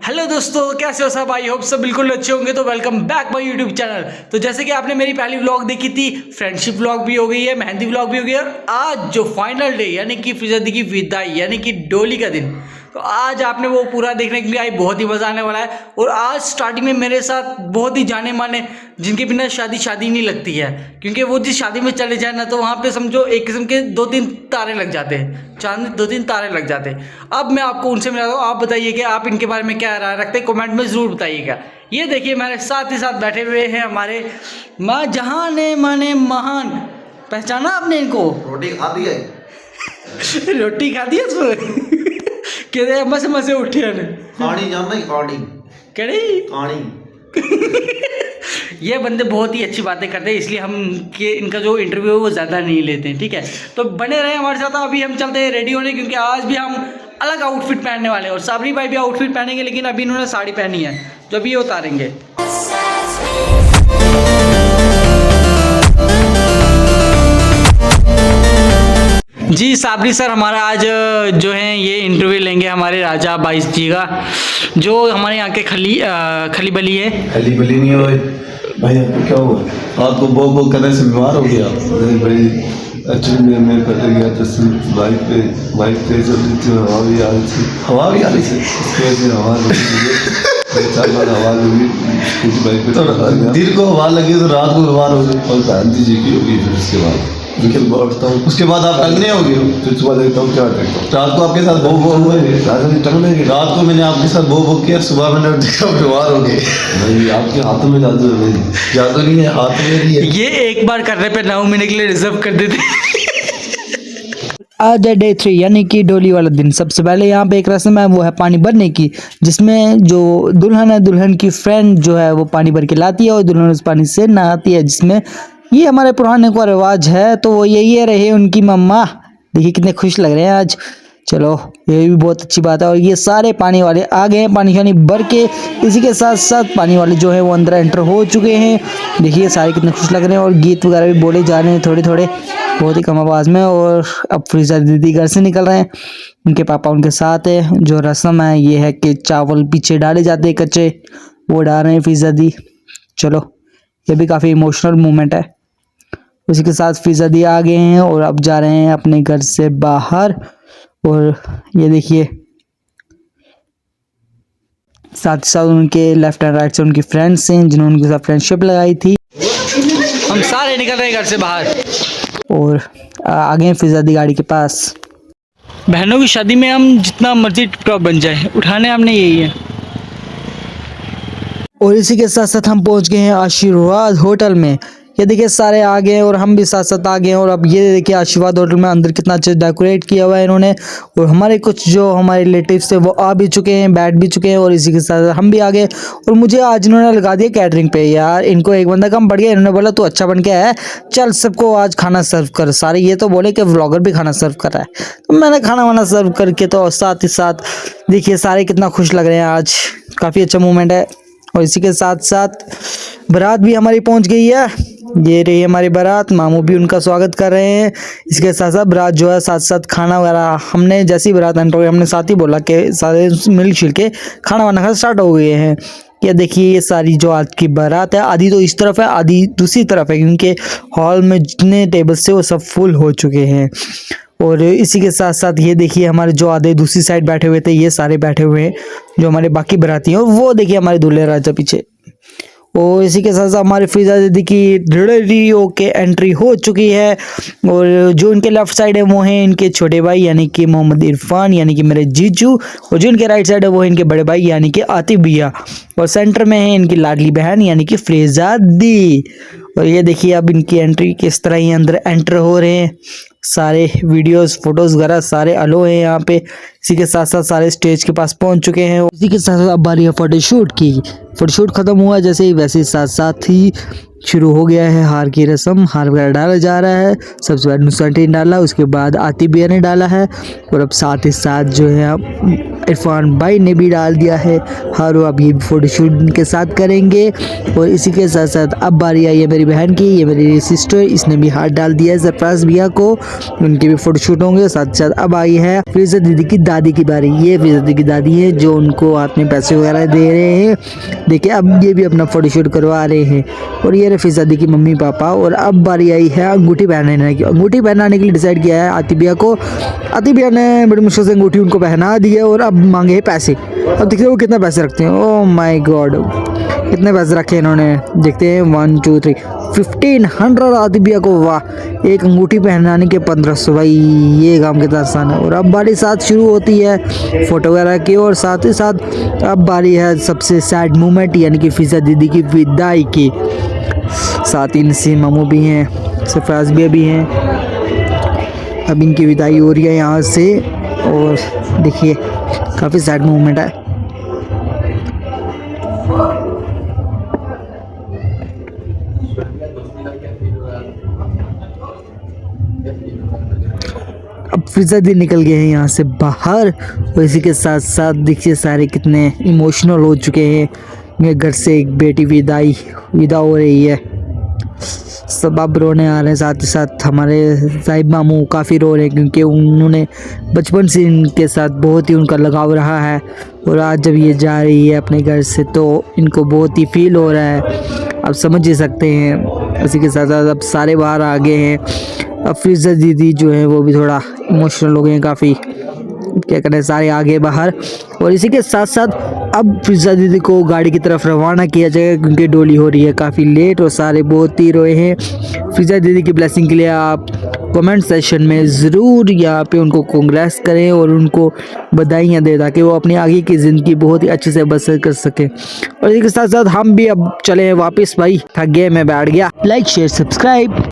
Hello दोस्तों, कैसे हो सब? आई होप सब बिल्कुल अच्छे होंगे। तो welcome back my YouTube channel. तो जैसे कि आपने मेरी पहली व्लॉग देखी थी, फ्रेंडशिप व्लॉग भी हो गई है, मेहंदी व्लॉग भी हो गई है, और आज जो फाइनल डे यानी कि फिजादी की विदाई यानी कि डोली का दिन, तो आज आपने वो पूरा देखने के लिए आई। बहुत ही मज़ा आने वाला है। और आज स्टार्टिंग में मेरे साथ बहुत ही जाने माने, जिनके बिना शादी नहीं लगती है, क्योंकि वो जिस शादी में चले जाए ना, तो वहाँ पे समझो एक किस्म के 2-3 तारे लग जाते हैं, चांद 2-3 तारे लग जाते हैं। अब मैं आपको उनसे मिलाता हूँ। आप बताइए कि आप इनके बारे में क्या राय रखते हैं, कमेंट में ज़रूर बताइएगा। ये देखिए मेरे साथ ही साथ बैठे हुए हैं हमारे माँ जहाने माने महान। पहचाना आपने इनको? रोटी खा दी है। रोटी खा दी कहते मसे मसे उठे ने कहानी जानना ही कहानी कड़ी कहानी। ये बंदे बहुत ही अच्छी बातें करते हैं, इसलिए हम इनका जो इंटरव्यू है वो ज़्यादा नहीं लेते हैं। ठीक है, तो बने रहे हमारे साथ। अभी हम चलते हैं रेडी होने, क्योंकि आज भी हम अलग आउटफिट पहनने वाले हैं। और साबरी भाई भी आउटफिट पहनेंगे, लेकिन अभी इन्होंने साड़ी पहनी है जो अभी ये उतारेंगे। जी साबरी सर, हमारा आज जो है ये इंटरव्यू लेंगे हमारे राजा बाईस जी का, जो हमारे यहाँ के खली बली है। खली बली नहीं है भाई आपको क्या हुआ? आपको बो करने से बीमार हो गया भाई? एक्चुअली मैं पहले गया तो बाइक पे चल रही थी, हवा भी आ रही थी उसकी वजह से हवा लगी। कुछ बाइक पे तो दिन को हवा लगी तो रात को बीमार हो गई, और गांधी जी की होगी। फिर उसके बाद बैठता हूँ, उसके बाद आप टंगने हो गए। फिर सुबह देखता हूँ क्या देखता हूँ, रात को आपके साथ बो हुए, रात को मैंने आपके साथ बो किया, सुबह मैंने देखा बीमार हो गए। नहीं आपके हाथों में जादू है, जादू नहीं है, हाथ में नहीं है। ये एक बार करने पे 9 महीने के लिए रिजर्व कर देते। आज है डे 3 यानी कि डोली वाला दिन। सबसे पहले यहाँ पे एक रस्म है, वो है पानी भरने की, जिसमें जो दुल्हन है, दुल्हन की फ्रेंड जो है वो पानी भर के लाती है और दुल्हन उस पानी से नहाती है, जिसमें ये हमारे पुराने को रिवाज है। तो वो यही रहे उनकी मम्मा। देखिए कितने खुश लग रहे हैं आज। चलो ये भी बहुत अच्छी बात है। और ये सारे पानी वाले आ गए हैं, पानी शानी भर के। इसी के साथ साथ पानी वाले जो है वो अंदर एंटर हो चुके हैं। देखिए सारे कितने खुश लग रहे हैं, और गीत वगैरह भी बोले जा रहे हैं थोड़े थोड़े, बहुत ही कम आवाज़ में। और अब फिजा दीदी घर से निकल रहे हैं, उनके पापा उनके साथ है। जो रस्म है ये है कि चावल पीछे डाले जाते हैं कच्चे, वो डाल रहे हैं फिजा दी। चलो ये भी काफ़ी इमोशनल मोमेंट है। उसी के साथ फिजा दी आ गए हैं और अब जा रहे हैं अपने घर से बाहर। और ये देखिए साथ साथ उनके लेफ्ट एंड राइट से उनकी फ्रेंड्स हैं, जिन्होंने उनके साथ फ्रेंडशिप लगाई थी। हम सारे निकल रहे हैं घर से बाहर और आ गए हैं फिजा दी गाड़ी के पास। बहनों की शादी में हम जितना मर्जी टिप-टॉप बन जाए, उठाने हमने यही है। और इसी के साथ साथ हम पहुंच गए हैं आशीर्वाद होटल में। ये देखिए सारे आ गए हैं और हम भी साथ साथ आ गए हैं। और अब ये देखिए आशीर्वाद होटल में अंदर कितना अच्छा डेकोरेट किया हुआ है इन्होंने। और हमारे कुछ जो हमारे रिलेटिव्स थे वो आ भी चुके हैं, बैठ भी चुके हैं। और इसी के साथ हम भी आ गए। और मुझे आज इन्होंने लगा दिया कैटरिंग पे। यार इनको एक बंदा कम पड़ गया। इन्होंने बोला तू अच्छा बन के आया, चल सबको आज खाना सर्व कर। सारे ये तो बोले कि व्लॉगर भी खाना सर्व कर रहा है, तो मैंने खाना वाना सर्व करके, तो साथ ही साथ देखिए सारे कितना खुश लग रहे हैं आज। काफ़ी अच्छा मोमेंट है। और इसी के साथ साथ बारात भी हमारी पहुंच गई है। ये रही हमारी बारात, मामू भी उनका स्वागत कर रहे हैं। इसके साथ साथ बारात जो है साथ साथ खाना वगैरह, हमने जैसी बारात एंटर हुई हमने साथ ही बोला कि सारे मिल छिल के खाना वाना खा स्टार्ट हो गए हैं। ये देखिए ये सारी जो आज की बारात है, आधी तो इस तरफ है आधी दूसरी तरफ है, क्योंकि हॉल में जितने टेबल्स थे वो सब फुल हो चुके हैं। और इसी के साथ साथ ये देखिए हमारे जो आधे दूसरी साइड बैठे हुए थे, ये सारे बैठे हुए हैं जो हमारे बाकी बाराती हैं। और वो देखिए हमारे दूल्हे राजा पीछे। और इसी के साथ साथ हमारे फिजा दीदी की रेडी होके एंट्री हो चुकी है। और जो इनके लेफ्ट साइड है वो हैं इनके छोटे भाई यानी कि मोहम्मद इरफान यानी कि मेरे जीजू। और जो इनके राइट साइड है वो है इनके बड़े भाई यानी कि आतिफ भैया। और सेंटर में है इनकी लाडली बहन यानी कि फिजा दी। और ये देखिए अब इनकी एंट्री किस तरह ही अंदर एंटर हो रहे हैं। सारे वीडियोस फोटोज वगैरह सारे अलो हैं यहाँ पे। इसी के साथ साथ सारे स्टेज के पास पहुंच चुके हैं। इसी के साथ साथ अब बारी है फोटोशूट की। फोटोशूट खत्म हुआ जैसे ही, वैसे ही साथ साथ ही शुरू हो गया है हार की रस्म। हार वगैरह डाला जा रहा है। सबसे पहले नुसरत ने डाला, उसके बाद आतिफ भैया ने डाला है और अब साथ ही साथ जो है इरफान भाई ने भी डाल दिया है हार। अब ये फ़ोटोशूट इनके साथ करेंगे और इसी के साथ साथ अब बारी आई है मेरी बहन की। ये मेरी सिस्टर, इसने भी हाथ डाल दिया है सरप्राइज भैया को। उनके भी फ़ोटोशूट होंगे। साथ साथ अब आई है फिजा दीदी की दादी की बारी। ये फिजा दीदी की दादी है जो उनको हाथ में पैसे वगैरह दे रहे हैं। देखिए अब ये भी अपना फ़ोटोशूट करवा रहे हैं। और ये रहे फिजा दी की मम्मी पापा। और अब बारी आई है अंगूठी पहनाने की। अंगूठी पहनाने के लिए डिसाइड किया है आतिफ भैया को। आतिफ भैया ने बड़ी मुश्किल से अंगूठी उनको पहना दी है और अब मांगे हैं पैसे। अब देखते हैं वो कितना पैसे रखते हैं। ओह माय गॉड, कितने पैसे रखे हैं इन्होंने। देखते हैं 1 2 3 1500 आतिफ भैया को। वाह, एक अंगूठी पहनाने के 1500। भाई ये काम कितना आसान है। और अब बारी साथ शुरू होती है फ़ोटो वगैरह की। और साथ ही साथ अब बारी है सबसे सैड मोमेंट यानी कि फिजा दीदी की विदाई की। साथ ही इनसे मामू भी हैं, सरफराज भैया भी हैं। अब इनकी विदाई हो रही है यहाँ से। और देखिए काफ़ी सैड मोमेंट है। अब फिजा दी निकल गए हैं यहाँ से बाहर। और इसी के साथ साथ देखिए सारे कितने इमोशनल हो चुके हैं। मेरे घर से एक बेटी विदा हो रही है। सब अब रोने आ रहे हैं। साथ ही साथ हमारे साहिब मामू काफ़ी रो रहे हैं क्योंकि उन्होंने बचपन से इनके साथ बहुत ही उनका लगाव रहा है। और आज जब ये जा रही है अपने घर से तो इनको बहुत ही फील हो रहा है। आप समझ ही सकते हैं। इसी के साथ साथ अब सारे बाहर आ गए हैं। अब फिजा दीदी जो है वो भी थोड़ा इमोशनल हो गए हैं काफ़ी। क्या करें, सारे आ गए बाहर। और इसी के साथ साथ अब फिजा दीदी को गाड़ी की तरफ रवाना किया जाएगा क्योंकि डोली हो रही है काफ़ी लेट और सारे बहुत ही रोए हैं। फिजा दीदी की ब्लेसिंग के लिए आप कमेंट सेक्शन में ज़रूर यहाँ पे उनको कांग्रेस करें और उनको बधाइयाँ दें ताकि वो अपनी आगे की ज़िंदगी बहुत ही अच्छे से बसर कर सकें। और इसी के साथ साथ हम भी अब चले हैं वापस। भाई थक गए, मैं बैठ गया। Like share subscribe.